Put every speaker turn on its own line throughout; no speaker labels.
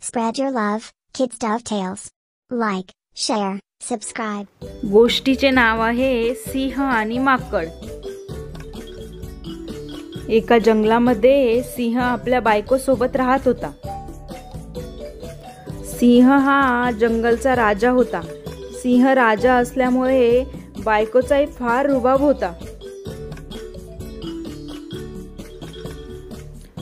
Spread your love, Kids Dove Tales. Like, share, subscribe.
गोष्टीचे नाव आहे सिंह आणि माकड. एका जंगलामध्ये सिंह आपल्या बायको सोबत राहत होता. सिंह हा जंगलचा राजा होता. सिंह राजा असल्यामुळे बायकोचाही फार रुबाब होता.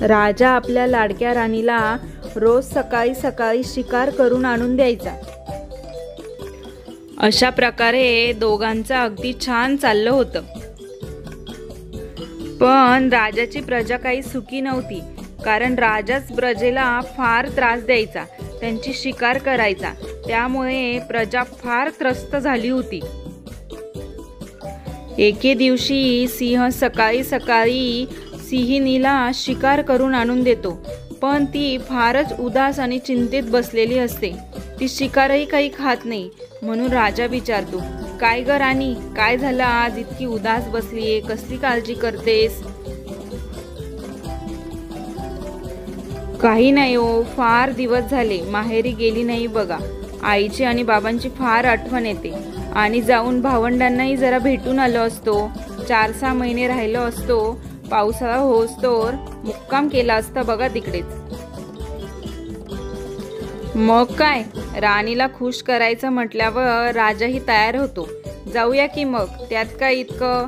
राजा आपल्या लाडक्या राणीला रोज सकाळी सकाळी शिकार करून आणून द्यायचा. अशा प्रकारे दोघांचं अगदी छान चाललं होतं. पण राजाची प्रजा काही सुखी नव्हती, कारण राजाच प्रजेला फार त्रास द्यायचा, त्यांची शिकार करायचा. त्यामुळे प्रजा फार त्रस्त झाली होती. एके दिवशी सिंह सकाळी सकाळी सिंहिणीला शिकार करून आणून देतो, पण ती फारच उदास आणि चिंतेत बसलेली असते. ती शिकारही काही खात नाही. म्हणून राजा विचारतो, काय ग राणी, काय झालं आज इतकी उदास बसलीये, कसली काळजी करतेस? काही नाही हो, फार दिवस झाले माहेरी गेली नाही बघा. आईची आणि बाबांची फार आठवण येते, आणि जाऊन भावंडांनाही जरा भेटून आलो असतो. 4-6 महिने राहिलो असतो. पावसाळा होस्तोवर मुक्काम केला असता बघा तिकडेच. मग काय, राणीला खुश करायचं म्हटल्यावर राजाही तयार होतो. जाऊया की मग, त्यात काय इतकं.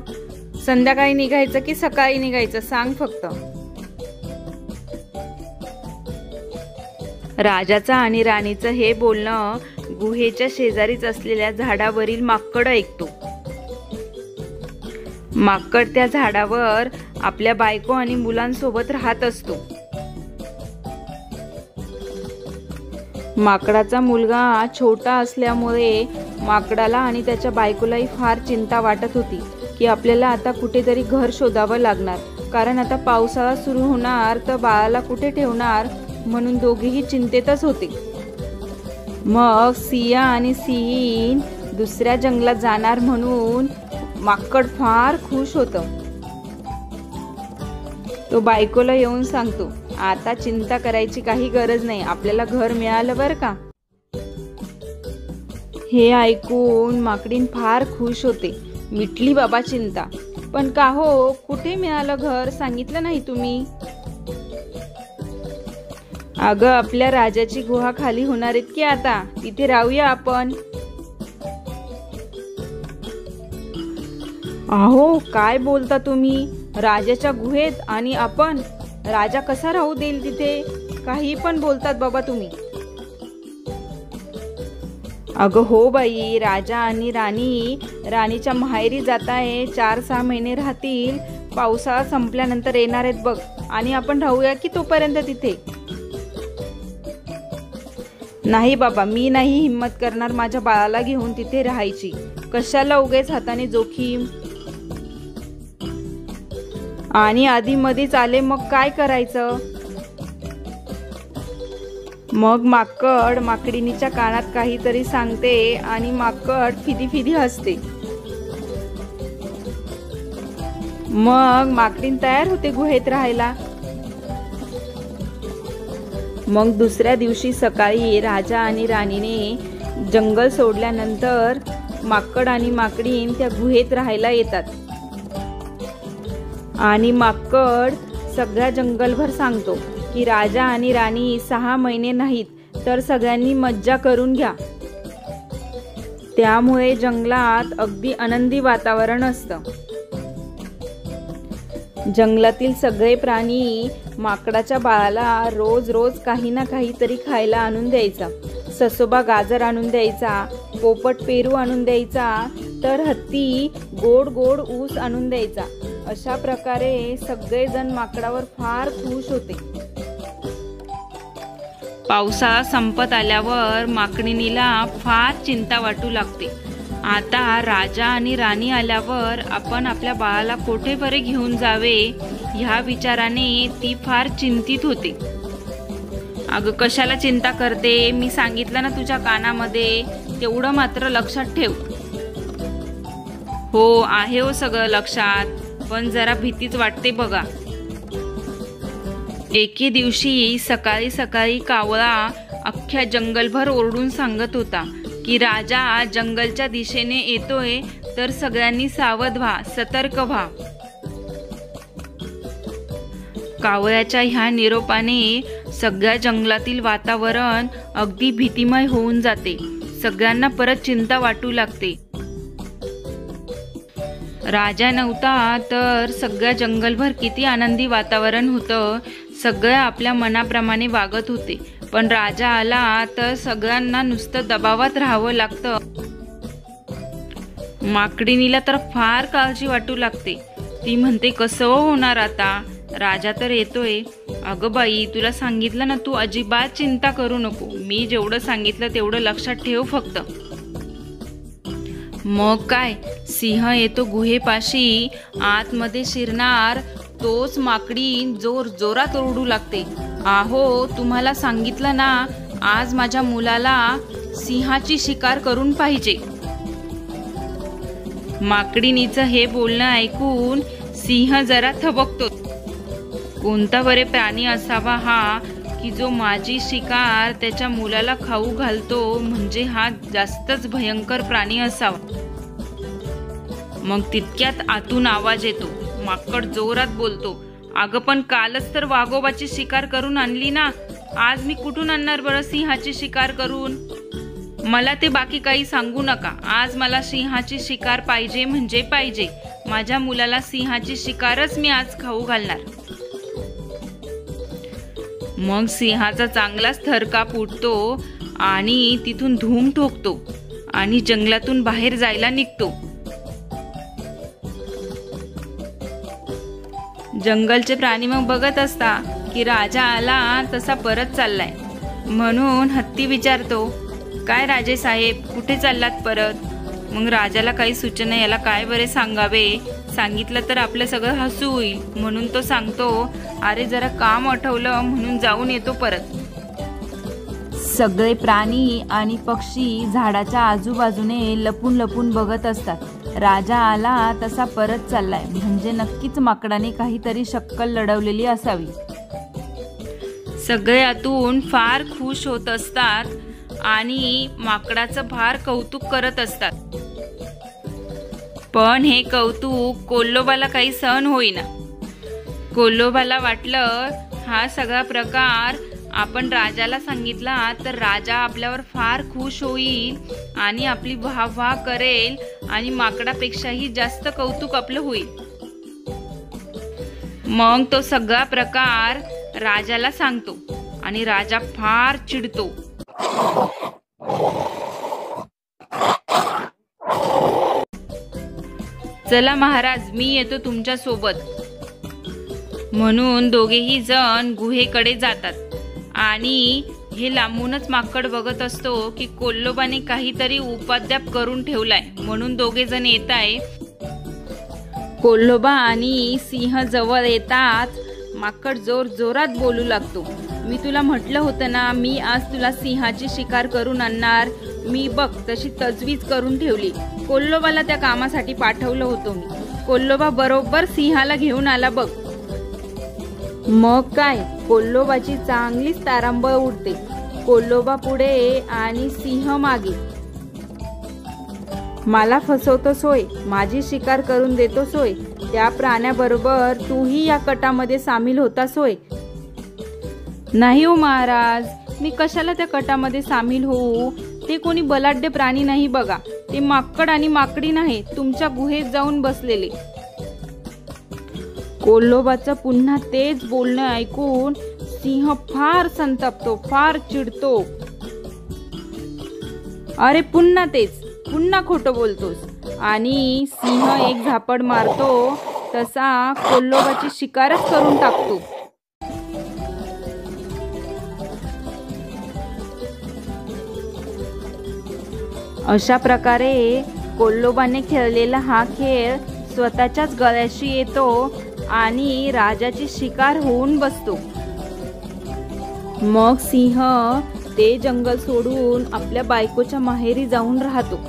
संध्याकाळी निघायचं की सकाळी निघायचं सांग फक्त. राजाचा आणि राणीचं हे बोलणं गुहेच्या शेजारीच असलेल्या झाडावरील माकड ऐकतो. माकड त्या झाडावर आपल्या बायको आणि मुलांसोबत राहत असतो. माकडाचा मुलगा छोटा असल्यामुळे माकडाला आणि त्याच्या बायकोलाही फार चिंता वाटत होती की आपल्याला आता कुठेतरी घर शोधावं लागणार, कारण आता पावसाळा सुरू होणार तर बाळाला कुठे ठेवणार, म्हणून दोघेही चिंतेतच होते. मग सिंह आणि सिंहीण दुसऱ्या जंगलात जाणार म्हणून माकड फार खुश होतं. तो बायकोला येऊन सांगतो, आता चिंता करायची काही गरज नाही, आपल्याला घर मिळालं बरं का. हे ऐकून माकडीण फार खुश होते. मिटली बाबा चिंता. पण का हो, कुठे मिळालं घर, सांगितलं नाही तुम्ही? अगं, आपल्या राजाची गुहा खाली होणार आहेत की आता, तिथे राहूया आपण. अहो, काय बोलता तुम्ही? राजाच्या गुहेत आणि आपण? राजा कसा राहू देईल तिथे? काही पण बोलतात बाबा तुम्ही. अगं हो बाई, राजा आणि राणी राणीच्या माहेरी जात आहे. 4-6 महिने राहतील. पावसाळा संपल्यानंतर येणार आहेत बघ, आणि आपण राहूया की तोपर्यंत तिथे. नाही बाबा, मी नाही हिम्मत करणार माझ्या बाळाला घेऊन तिथे राहायची. कशाला उगेच हाताने जोखीम. आणि आधी मधीच आले मग काय करायचं? मग माकड माकडीणीच्या कानात काहीतरी सांगते आणि माकड फिदी हसते. मग माकडीण तयार होते गुहेत राहायला. मग दुसऱ्या दिवशी सकाळी राजा आणि राणीने जंगल सोडल्यानंतर माकड आणि माकडीण त्या गुहेत राहायला येतात. आणि माकड सगळ्या जंगलभर सांगतो की राजा आणि राणी 6 महिने नाहीत तर सगळ्यांनी मज्जा करून घ्या. त्यामुळे जंगलात अगदी आनंदी वातावरण असतं. जंगलातील सगळे प्राणी माकडाच्या बाळाला रोज रोज काही ना काहीतरी खायला आणून द्यायचा. ससोबा गाजर आणून द्यायचा, पोपट पेरू आणून द्यायचा, तर हत्ती गोड गोड ऊस आणून द्यायचा. अशा प्रकारे सगळेजण माकडावर फार खुश होते. पावसाळा संपत आल्यावर माकडीणीला फार चिंता वाटू लागते. आता राजा आणि राणी आल्यावर आपण आपल्या बाळाला कोठे बरे घेऊन जावे, ह्या विचाराने ती फार चिंतित होते. अगं, कशाला चिंता करते, मी सांगितलं ना तुझ्या कानामध्ये, तेवढं मात्र लक्षात ठेव. हो, आहे हो सगळं लक्षात, पण जरा भीतीच वाटते बघा. एके दिवशी सकाळी सकाळी कावळा अख्ख्या जंगलभर ओरडून सांगत होता की राजा जंगलच्या दिशेने येतोय, तर सगळ्यांनी सावध व्हा, सतर्क व्हा. कावळ्याच्या ह्या निरोपाने सगळ्या जंगलातील वातावरण अगदी भीतिमय होऊन जाते. सगळ्यांना परत चिंता वाटू लागते. राजा नव्हता तर सगळ्या जंगलभर किती आनंदी वातावरण होतं. सगळं आपल्या मनाप्रमाणे वागत होते. पण राजा आला तर सगळ्यांना नुसतं दबावात राहावं लागतं. माकडीनीला तर फार काळजी वाटू लागते. ती म्हणते, कसं होणार आता, राजा तर येतोय. अगं बाई, तुला सांगितलं ना, तू अजिबात चिंता करू नको. मी जेवढं सांगितलं तेवढं लक्षात ठेव फक्त. मग काय, सिंह येतो गुहेपाशी. आतमध्ये शिरणार तोच माकडी जोर जोरात ओरडू लागते, आहो, तुम्हाला सांगितलं ना, आज माझ्या मुलाला सिंहाची शिकार करून पाहिजे. माकडीनीचं हे बोलणं ऐकून सिंह जरा थबकतो. कोणता बरे प्राणी असावा हा की जो माझी शिकार त्याच्या मुलाला खाऊ घालतो. म्हणजे हा जास्तच भयंकर प्राणी असावा. मग तितक्यात आतून आवाज येतो. माकड जोरात बोलतो, अगं पण कालच तर वाघोबाची शिकार करून आणली ना, आज मी कुठून आणणार बरं सिंहाची शिकार करून. मला ते बाकी काही सांगू नका. आज मला सिंहाची शिकार पाहिजे म्हणजे पाहिजे. माझ्या मुलाला सिंहाची शिकारच मी आज खाऊ घालणार. मग सिंहाचा चांगलाच थरकाप उठतो आणि तिथून धूम ठोकतो आणि जंगलातून बाहेर जायला निघतो. जंगलचे प्राणी मग बघत असता की राजा आला तसा परत चाललाय. म्हणून हत्ती विचारतो, काय राजे साहेब, कुठे चाललात परत. मग राजाला काही सुचना, याला काय बरे सांगावे. सांगितलं तर आपलं सगळं हसू होईल. म्हणून तो सांगतो, अरे जरा काम आठवलं म्हणून जाऊन येतो परत. सगळे प्राणी आणि पक्षी झाडाच्या आजूबाजूने लपून लपून बघत असतात. राजा आला तसा परत चाललाय म्हणजे नक्कीच माकडाने काहीतरी शक्कल लढवलेली असावी. सगळे आतून फार खुश होत असतात आणि माकडाचं फार कौतुक करत असतात. पण हे कौतुक कोल्होबाला काही सहन होईना. कोल्होबाला वाटलं, हा सगळा प्रकार आपण राजाला सांगितला तर राजा आपल्यावर फार खुश होईल आणि आपली वाह करेल आणि माकडापेक्षाही जास्त कौतुक आपलं होईल. मग तो सगळा प्रकार राजाला सांगतो आणि राजा फार चिडतो. चला महाराज, मी येतो तुमच्या सोबत. म्हणून दोघेही जण गुहेकडे जातात आणि हे लांबूनच माकड बघत असतो की कोल्होबाने काहीतरी उपाद्याप करून ठेवलाय. म्हणून दोघे जण येत आहे. कोल्होबा आणि सिंह जवळ येतात. माकड जोर जोरात बोलू लागतो, मी तुला म्हटलं होतं ना, मी आज तुला सिंहाची शिकार करून आणणार. मी बघ तशी तजवीज करून ठेवली. कोल्होबाला त्या कामासाठी पाठवलं होतं मी. कोल्होबा बरोबर सिंहाला घेऊन आला बघ. मग काय, कोल्होबाची चांगलीच तारांबळ उडते. कोल्होबा पुढे आणि सिंह मागे. मला फसवतोस होय, माझी शिकार करून देतोस होय, त्या प्राण्याबरोबर तूही या कटामध्ये सामील होतास होय. नाही हो महाराज, मी कशाला त्या कटामध्ये सामील होऊ. ते कोणी बलाढ्य प्राणी नाही बघा. ते माकड आणि माकडी नाही, तुमच्या गुहेत जाऊन बसलेले. कोल्होबाचं पुन्हा तेच बोलणं ऐकून सिंह फार संतापतो, फार चिडतो. अरे पुन्हा तेच, पुन्हा खोटं बोलतोस. आणि सिंह एक झापड मारतो तसा कोल्होबाची शिकारच करून टाकतो. अशा प्रकारे कोल्होबाने खेळलेला हा खेळ स्वतःच्याच गळ्याशी येतो आणि राजाची शिकार होऊन बसतो. मग सिंह ते जंगल सोडून आपल्या बायकोच्या माहेरी जाऊन राहतो.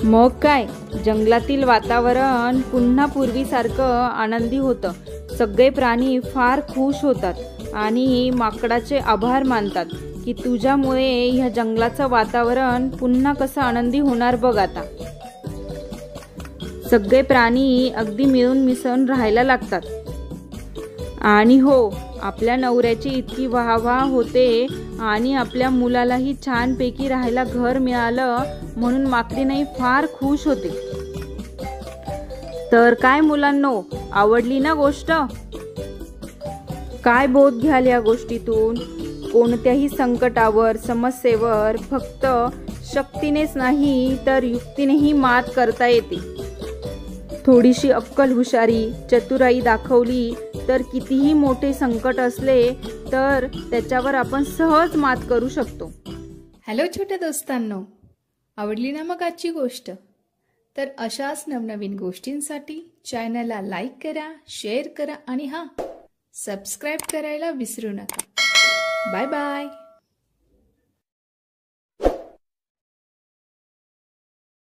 मग काय, जंगलातील वातावरण पुन्हा पूर्वीसारखं आनंदी होतं. सगळे प्राणी फार खुश होतात आणि माकडाचे आभार मानतात की तुझ्यामुळे ह्या जंगलाचं वातावरण पुन्हा कसं आनंदी होणार बघ आता. सगळे प्राणी अगदी मिळून मिसळून राहायला लागतात. आणि हो, आपल्या नवऱ्याची इतकी वाहवाह होते आणि आपल्या मुलालाही छानपैकी राहायला घर मिळालं म्हणून माकडीनाई फार खुश होते. तर काय मुलांनो, आवडली ना गोष्ट? काय बोध घ्याल या गोष्टीतून? कोणत्याही संकटावर, समस्येवर फक्त शक्तीनेच नाही तर युक्तीनेही मात करता येते. थोडीशी अक्कल, हुशारी, चतुराई दाखवली तर कितीही मोठे संकट असले तर त्याच्यावर आपण सहज मात करू शकतो.
हॅलो छोट्या दोस्तांनो, आवडली ना मग आजची गोष्ट? तर अशाच नवनवीन गोष्टींसाठी चॅनलला लाईक करा, शेअर करा आणि सबस्क्राईब करायला विसरू नका. Bye bye.